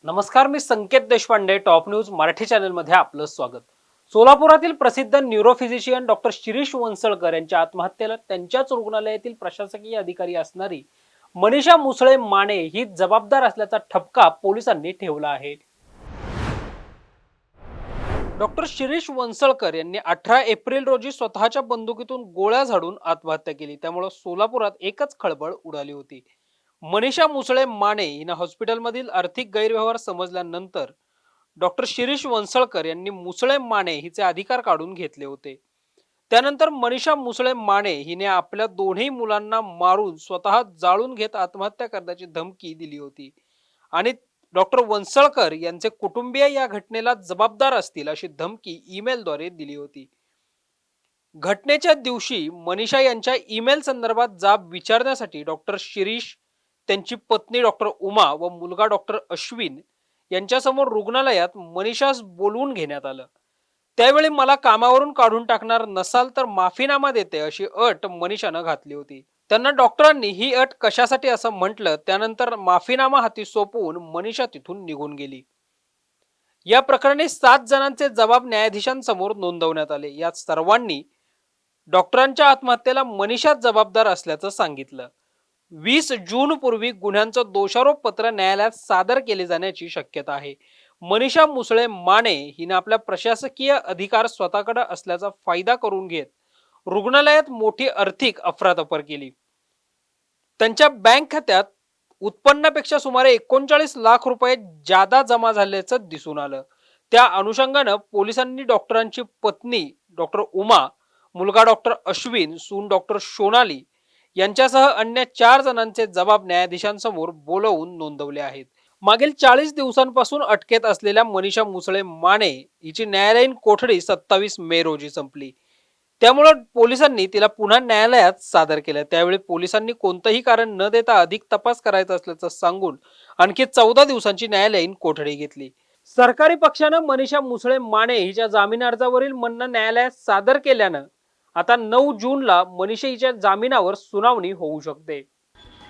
नमस्कार, मी संकेत Deshpande. Top news Marathi चॅनलमध्ये आपलं स्वागत. सोलापुरातील प्रसिद्ध न्यूरोफिजिशियन डॉक्टर शिरीष वंसळकर यांच्या आत्महत्येला त्यांच्याच रुग्णालयातील प्रशासकीय अधिकारी असणारी मनीषा मुसळे माने ही जबाबदार असल्याचा ठपका पोलिसांनी ठेवला आहे. डॉक्टर शिरीष वंसळकर यांनी 18 एप्रिल रोजी स्वतःच्या बंदुकीतून गोळ्या झाडून आत्महत्या केली. त्यामुळे सोलापुरात एकच खळबळ उडाली होती. मनीषा मुसळे माने हिनं हॉस्पिटलमधील आर्थिक गैरव्यवहार समजल्यानंतर डॉक्टर शिरीष वंसळकर यांनी मुसळे माने हिचे अधिकार काढून घेतले होते. त्यानंतर मनीषा मुसळे माने हिने आपल्या दोन्ही मुलांना मारून स्वतः जाळून घेत आत्महत्या करण्याची धमकी दिली होती आणि डॉक्टर वंसळकर यांचे कुटुंबीय या घटनेला जबाबदार असतील अशी धमकी ईमेलद्वारे दिली होती. घटनेच्या दिवशी मनीषा यांच्या ईमेल संदर्भात जाब विचारण्यासाठी डॉक्टर शिरीष, त्यांची पत्नी डॉक्टर उमा व मुलगा डॉक्टर अश्विन यांच्यासमोर रुग्णालयात मनीषास बोलवून घेण्यात आलं. त्यावेळी मला कामावरून काढून टाकणार नसाल तर माफीनामा देते अशी अट मनीषानं घातली होती. त्यांना डॉक्टरांनी ही अट कशासाठी असं म्हटलं. त्यानंतर माफीनामा हाती सोपवून मनीषा तिथून निघून गेली. या प्रकरणी 7 जणांचे जबाब न्यायाधीशांसमोर नोंदवण्यात आले. या सर्वांनी डॉक्टरांच्या आत्महत्येला मनीषाच जबाबदार असल्याचं सांगितलं. 20 जून पूर्वी गुन्ह्यांचं दोषारोप पत्र न्यायालयात सादर केले जाण्याची शक्यता आहे. मनीषा मुसळे माने हिने आपल्या प्रशासकीय अधिकार स्वतःकडे असल्याचा फायदा करून घेत रुग्णालयात मोठी आर्थिक अफरातफर केली. त्यांच्या बँक खात्यात उत्पन्नापेक्षा सुमारे 39 लाख रुपये जादा जमा झाल्याचं दिसून आलं. त्या अनुषंगानं पोलिसांनी डॉक्टरांची पत्नी डॉक्टर उमा, मुलगा डॉक्टर अश्विन, सून डॉक्टर सोनाली यांच्यासह अन्य 4 जणांचे जबाब न्यायाधीशांसमोर बोलवून नोंदवले आहेत. मागील 40 दिवसांपासून अटकेत असलेल्या मनीषा मुसळे माने हिची न्यायालयीन कोठडी 27 मे रोजी संपली. त्यामुळे पोलिसांनी तिला पुन्हा न्यायालयात सादर केलं. त्यावेळी पोलिसांनी कोणतंही कारण न देता अधिक तपास करायचा असल्याचं सांगून आणखी 14 दिवसांची न्यायालयीन कोठडी घेतली. सरकारी पक्षानं मनीषा मुसळे माने हिच्या जामीन अर्जावरील म्हणणं न्यायालयात सादर केल्यानं आता 9 जूनला मनीषा हिच्या जामिनावर सुनावणी होऊ शकते.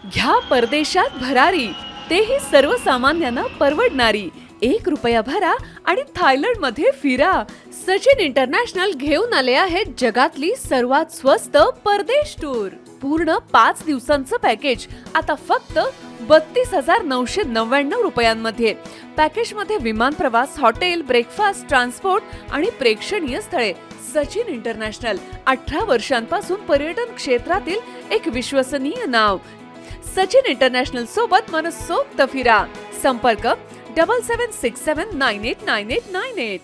घ्या परदेशात भरारी, तेही सर्वसामान्यांना परवडणारी. 1 रुपया भरा आणि थायलंड मध्ये फिरा. सचिन इंटरनॅशनल घेऊन आले आहेत जगातली सर्वात स्वस्त परदेश टूर. पूर्ण 5 दिवसांचं पॅकेज आता फक्त 32,999 रुपयांमध्ये. पॅकेजमध्ये विमान प्रवास, हॉटेल, ब्रेकफास्ट, ट्रान्सपोर्ट आणि प्रेक्षणीय स्थळे. सचिन इंटरनॅशनल 18 वर्षांपासून पर्यटन क्षेत्रातील एक विश्वसनीय नाव. सचिन इंटरनॅशनल सोबत मनसोक्त फिरा. संपर्क 7767989898.